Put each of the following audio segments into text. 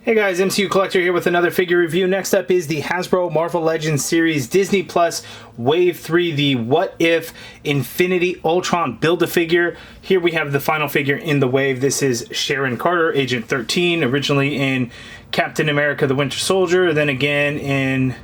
Hey guys, MCU Collector here with another figure review. Next up is the Hasbro Marvel Legends series Disney Plus Wave 3, the What If Infinity Ultron Build-A-Figure. Here we have the final figure in the wave. This is Sharon Carter, Agent 13, originally in Captain America the Winter Soldier, then again in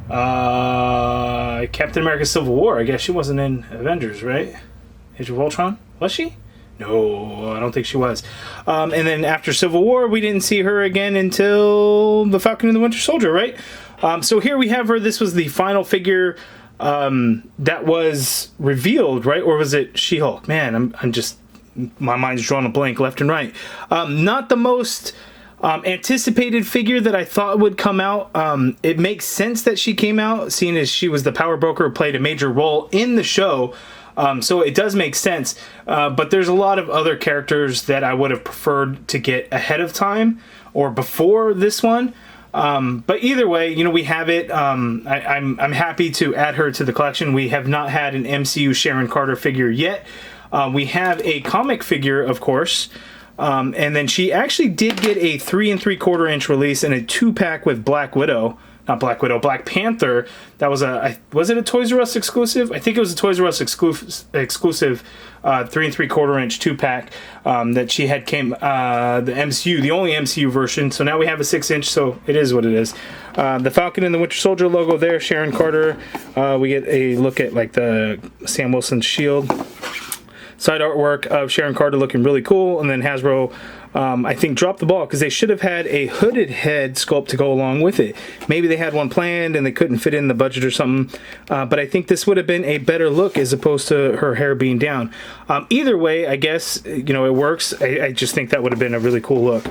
Captain America Civil War. I guess she wasn't in Avengers, right? Age of Ultron? Was she? No, I don't think she was. And then after Civil War, we didn't see her again until the Falcon and the Winter Soldier, right? So here we have her. This was the final figure that was revealed, right? Or was it She-Hulk? Man, I'm just, my mind's drawn a blank left and right. Not the most anticipated figure that I thought would come out. It makes sense that she came out, seeing as she was the power broker who played a major role in the show. So it does make sense, but there's a lot of other characters that I would have preferred to get ahead of time or before this one. But either way, you know, we have it. I'm happy to add her to the collection. We have not had an MCU Sharon Carter figure yet. We have a comic figure, of course. And then she actually did get a 3 3/4 inch release and a 2-pack with Black Widow. Not Black Widow, Black Panther. That was was it a Toys R Us exclusive? I think it was a Toys R Us exclusive 3 3/4 inch 2-pack that she had came, the MCU, the only MCU version. So now we have a 6-inch, so it is what it is. The Falcon and the Winter Soldier logo there, Sharon Carter. We get a look at like the Sam Wilson's shield. Side artwork of Sharon Carter looking really cool, and then Hasbro, I think, dropped the ball because they should have had a hooded head sculpt to go along with it. Maybe they had one planned and they couldn't fit in the budget or something, but I think this would have been a better look as opposed to her hair being down. Either way, I guess, you know, it works. I just think that would have been a really cool look.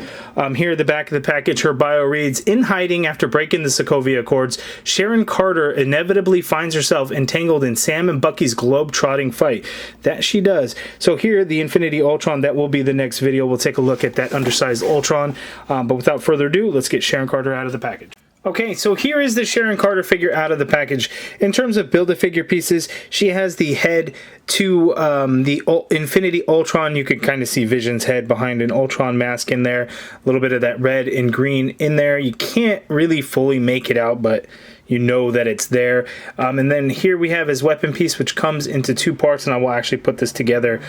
Here at the back of the package, her bio reads, "In hiding after breaking the Sokovia Accords, Sharon Carter inevitably finds herself entangled in Sam and Bucky's globe-trotting fight." That she does. So here, the Infinity Ultron, that will be the next video. We'll take a look at that undersized Ultron. But without further ado, let's get Sharon Carter out of the package. Okay, so here is the Sharon Carter figure out of the package. In terms of Build-A-Figure pieces, she has the head to the Infinity Ultron. You can kind of see Vision's head behind an Ultron mask in there. A little bit of that red and green in there. You can't really fully make it out, but you know that it's there. And then here we have his weapon piece, which comes into 2 parts, and I will actually put this together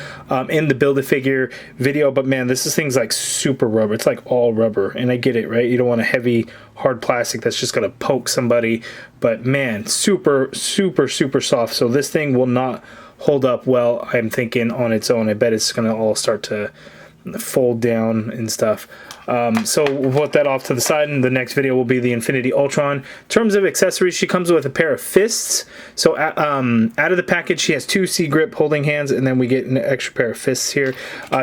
in the Build-A-Figure video. But man, this thing's like super rubber. It's like all rubber, and I get it, right? You don't want a heavy, hard plastic that's just gonna poke somebody. But man, super, super, super soft. So this thing will not hold up well, I'm thinking, on its own. I bet it's gonna all start to fold down and stuff. So we'll put that off to the side, and the next video will be the Infinity Ultron. In terms of accessories, she comes with a pair of fists. So out of the package, she has 2 C-grip holding hands, and then we get an extra pair of fists here.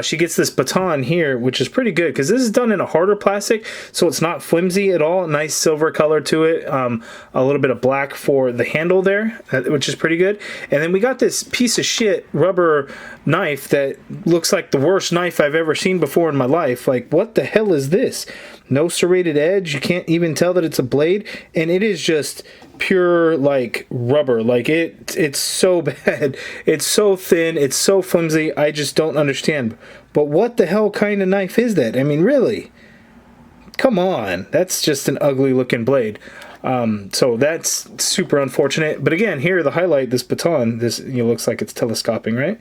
She gets this baton here, which is pretty good because this is done in a harder plastic, so it's not flimsy at all. Nice silver color to it. A little bit of black for the handle there, which is pretty good. And then we got this piece of shit rubber knife that looks like the worst knife I've ever seen before in my life. Like, what the hell is this? No serrated edge. You can't even tell that it's a blade, and it is just pure like rubber. Like it's so bad. It's so thin. It's so flimsy. I just don't understand. But what the hell kind of knife is that? I mean, really? Come on. That's just an ugly looking blade. So that's super unfortunate. But again, here the highlight, this baton, this, you know, looks like it's telescoping, right?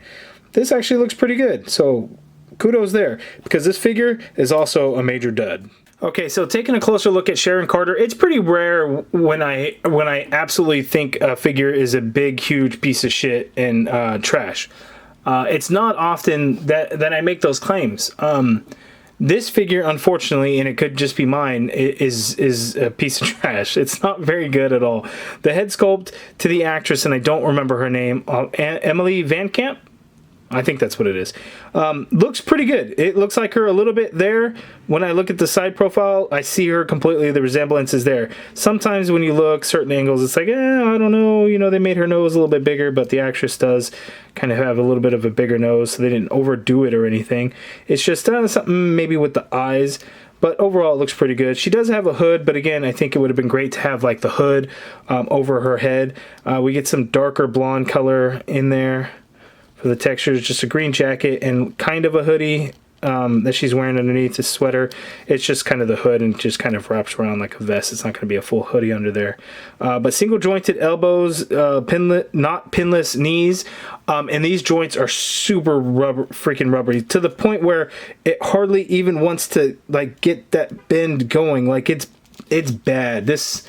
This actually looks pretty good. So kudos there, because this figure is also a major dud. Okay, so taking a closer look at Sharon Carter, it's pretty rare when I absolutely think a figure is a big, huge piece of shit and trash. It's not often that I make those claims. This figure, unfortunately, and it could just be mine, is a piece of trash. It's not very good at all. The head sculpt to the actress, and I don't remember her name, Emily Van Camp? I think that's what it is. Looks pretty good. It looks like her a little bit there. When I look at the side profile, I see her completely. The resemblance is there. Sometimes when you look certain angles, it's like, I don't know. You know, they made her nose a little bit bigger, but the actress does kind of have a little bit of a bigger nose, so they didn't overdo it or anything. It's just something maybe with the eyes. But overall, it looks pretty good. She does have a hood, but again, I think it would have been great to have like the hood over her head. We get some darker blonde color in there. For the textures, just a green jacket and kind of a hoodie that she's wearing underneath this sweater. It's just kind of the hood and just kind of wraps around like a vest. It's not going to be a full hoodie under there. But single jointed elbows, not pinless knees, and these joints are super freaking rubbery to the point where it hardly even wants to like get that bend going. Like it's bad. This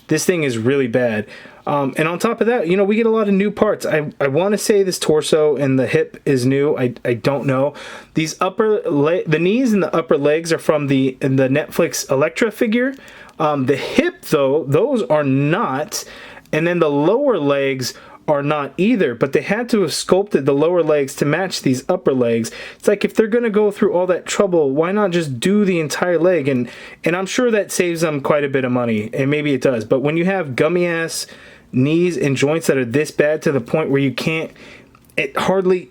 thing is really bad. And on top of that, you know, we get a lot of new parts. I want to say this torso and the hip is new. I don't know. These the knees and the upper legs are from the Netflix Elektra figure. The hip, though, those are not. And then the lower legs are not either, but they had to have sculpted the lower legs to match these upper legs. It's like, if they're going to go through all that trouble, why not just do the entire leg? And I'm sure that saves them quite a bit of money, and maybe it does. But when you have gummy ass knees and joints that are this bad to the point where you can't, it hardly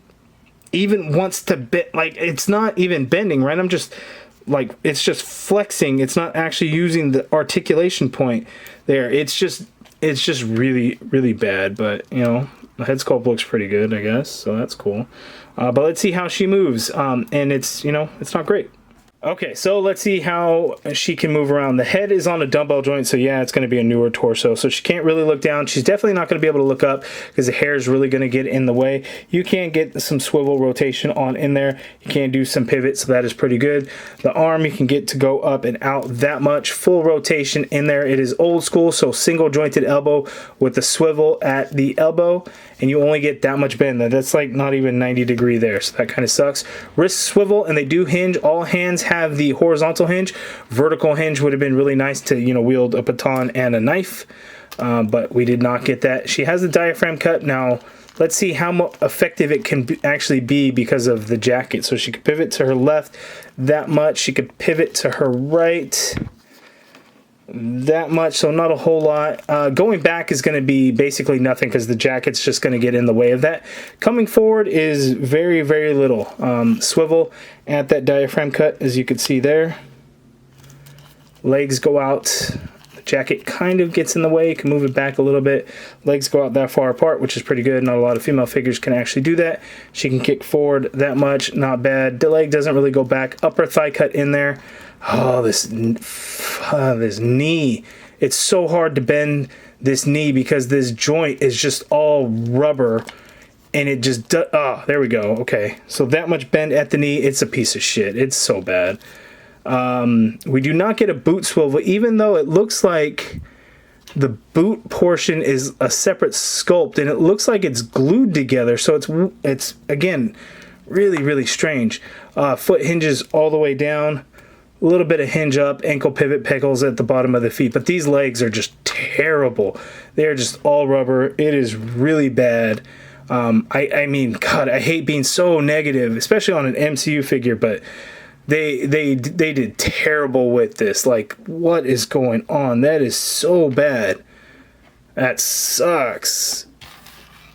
even wants to bend, like it's not even bending, right? I'm just like, it's just flexing. It's not actually using the articulation point there. It's just really, really bad. But, you know, the head sculpt looks pretty good, I guess. So that's cool. But let's see how she moves. And it's, you know, it's not great. Okay, so let's see how she can move around. The head is on a dumbbell joint, so yeah, it's going to be a newer torso. So she can't really look down. She's definitely not going to be able to look up because the hair is really going to get in the way. You can get some swivel rotation on in there. You can do some pivot, so that is pretty good. The arm, you can get to go up and out that much. Full rotation in there. It is old school, so single jointed elbow with the swivel at the elbow, and you only get that much bend. That's like not even 90 degree there, so that kind of sucks. Wrist swivel, and they do hinge. All hands have the horizontal hinge. Vertical hinge would have been really nice to, you know, wield a baton and a knife, but we did not get that. She has the diaphragm cut. Now let's see how effective it can actually be because of the jacket. So she could pivot to her left that much. She could pivot to her right that much, so not a whole lot. Going back is going to be basically nothing because the jacket's just going to get in the way of that. Coming forward is very, very little. Swivel at that diaphragm cut, as you can see there. Legs go out. The jacket kind of gets in the way. You can move it back a little bit. Legs go out that far apart, which is pretty good. Not a lot of female figures can actually do that. She can kick forward that much. Not bad. The leg doesn't really go back. Upper thigh cut in there. Oh, this knee. It's so hard to bend this knee because this joint is just all rubber, and it just there we go. Okay, so that much bend at the knee, it's a piece of shit. It's so bad. We do not get a boot swivel, even though it looks like the boot portion is a separate sculpt, and it looks like it's glued together, so it's again really, really strange. Foot hinges all the way down. A little bit of hinge up, ankle pivot pegals at the bottom of the feet, but these legs are just terrible. They're just all rubber. It is really bad. I mean, God, I hate being so negative, especially on an MCU figure, but they did terrible with this. Like, what is going on? That is so bad. That sucks.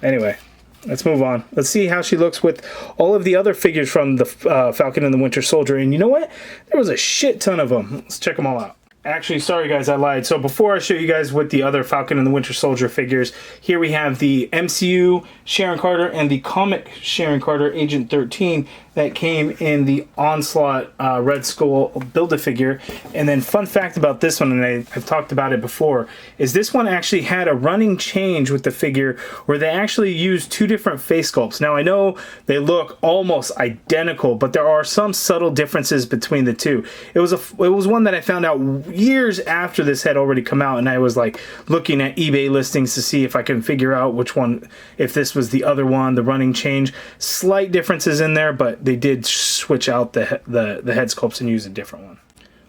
Anyway, let's move on. Let's see how she looks with all of the other figures from the Falcon and the Winter Soldier. And you know what? There was a shit ton of them. Let's check them all out. Actually, sorry guys, I lied. So before I show you guys with the other Falcon and the Winter Soldier figures, here we have the MCU Sharon Carter and the comic Sharon Carter Agent 13 that came in the Onslaught Red Skull Build-A-Figure. And then fun fact about this one, and I've talked about it before, is this one actually had a running change with the figure where they actually used two different face sculpts. Now I know they look almost identical, but there are some subtle differences between the two. It was one that I found out years after this had already come out, and I was like looking at eBay listings to see if I can figure out which one, if this was the other one, the running change. Slight differences in there, but they did switch out the head sculpts and use a different one.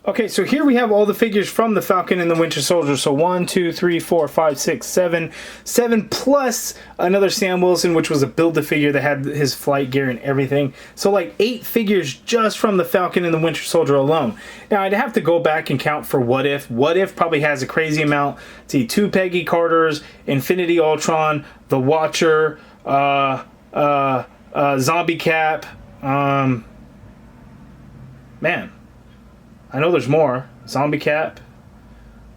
Okay, so here we have all the figures from the Falcon and the Winter Soldier. So 1, 2, 3, 4, 5, 6, 7. 7 plus another Sam Wilson, which was a Build-A-Figure that had his flight gear and everything. So like 8 figures just from the Falcon and the Winter Soldier alone. Now I'd have to go back and count for What If. What If probably has a crazy amount. See, 2 Peggy Carters, Infinity Ultron, The Watcher, Zombie Cap. Man, I know there's more. Zombie Cap,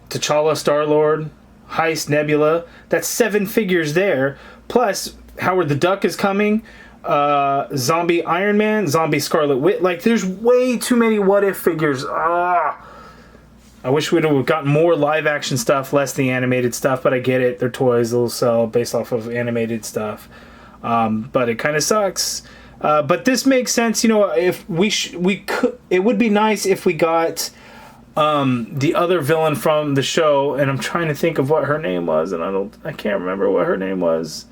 T'Challa, Star-Lord, Heist, Nebula. That's 7 figures there. Plus, Howard the Duck is coming. Zombie Iron Man, Zombie Scarlet Witch. Like, there's way too many what if figures. I wish we'd have gotten more live action stuff, less the animated stuff, but I get it. They're toys, they'll sell based off of animated stuff. But it kind of sucks. But this makes sense, you know. If we could, it would be nice if we got the other villain from the show, and I'm trying to think of what her name was, and I can't remember what her name was.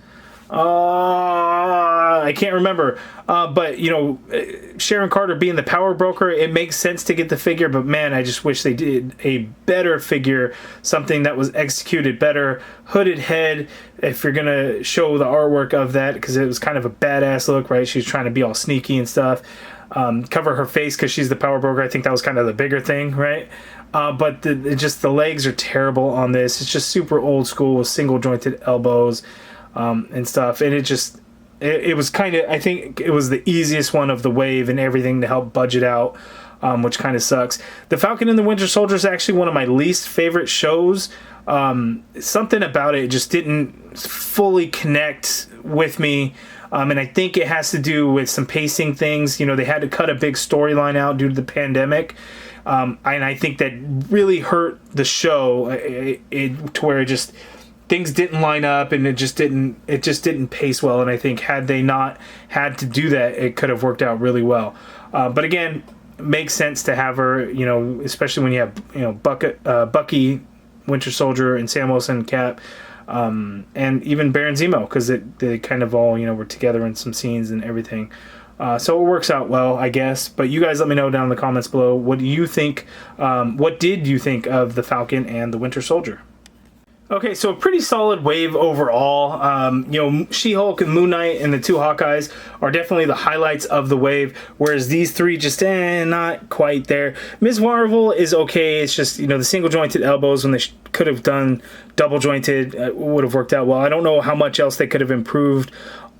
I can't remember. But you know, Sharon Carter being the power broker, it makes sense to get the figure, but man, I just wish they did a better figure, something that was executed better. Hooded head, if you're gonna show the artwork of that, because it was kind of a badass look, right? She's trying to be all sneaky and stuff. Cover her face because she's the power broker. I think that was kind of the bigger thing, right? But just the legs are terrible on this. It's just super old school with single jointed elbows. And stuff, and it was kind of, I think it was the easiest one of the wave and everything to help budget out, which kind of sucks. The Falcon and the Winter Soldier is actually one of my least favorite shows. Something about it just didn't fully connect with me, and I think it has to do with some pacing things. You know, they had to cut a big storyline out due to the pandemic, and I think that really hurt the show to where it just, things didn't line up, and it just didn't pace well. And I think had they not had to do that, it could have worked out really well. But again, it makes sense to have her, you know, especially when you have, you know, Bucky, Winter Soldier, and Sam Wilson, Cap, and even Baron Zemo, because they kind of all, you know, were together in some scenes and everything. So it works out well, I guess. But you guys let me know down in the comments below. What do you think? What did you think of the Falcon and the Winter Soldier? Okay, so a pretty solid wave overall. You know, She-Hulk and Moon Knight and the two Hawkeyes are definitely the highlights of the wave, whereas these three just not quite there. Ms. Marvel is okay. It's just, you know, the single jointed elbows, when they could have done double jointed, would have worked out well. I don't know how much else they could have improved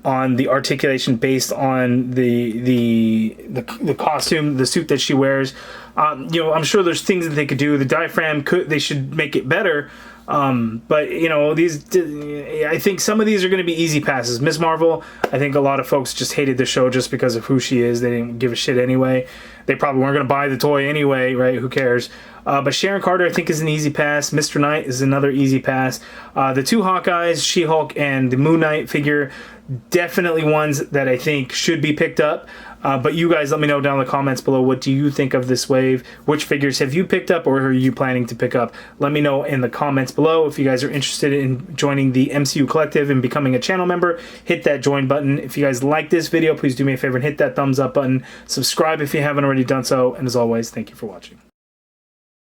on the articulation based on the costume, the suit that she wears. You know, I'm sure there's things that they could do. The diaphragm, they should make it better. But you know, I think some of these are going to be easy passes. Ms. Marvel, I think a lot of folks just hated the show just because of who she is. They didn't give a shit anyway. They probably weren't going to buy the toy anyway, right? Who cares? But Sharon Carter, I think, is an easy pass. Mr. Knight is another easy pass. The two Hawkeyes, She-Hulk and the Moon Knight figure, definitely ones that I think should be picked up. But you guys let me know down in the comments below, what do you think of this wave? Which figures have you picked up, or are you planning to pick up? Let me know in the comments below. If you guys are interested in joining the MCU Collective and becoming a channel member, hit that join button. If you guys like this video, please do me a favor and hit that thumbs up button. Subscribe if you haven't already done so. And as always, thank you for watching.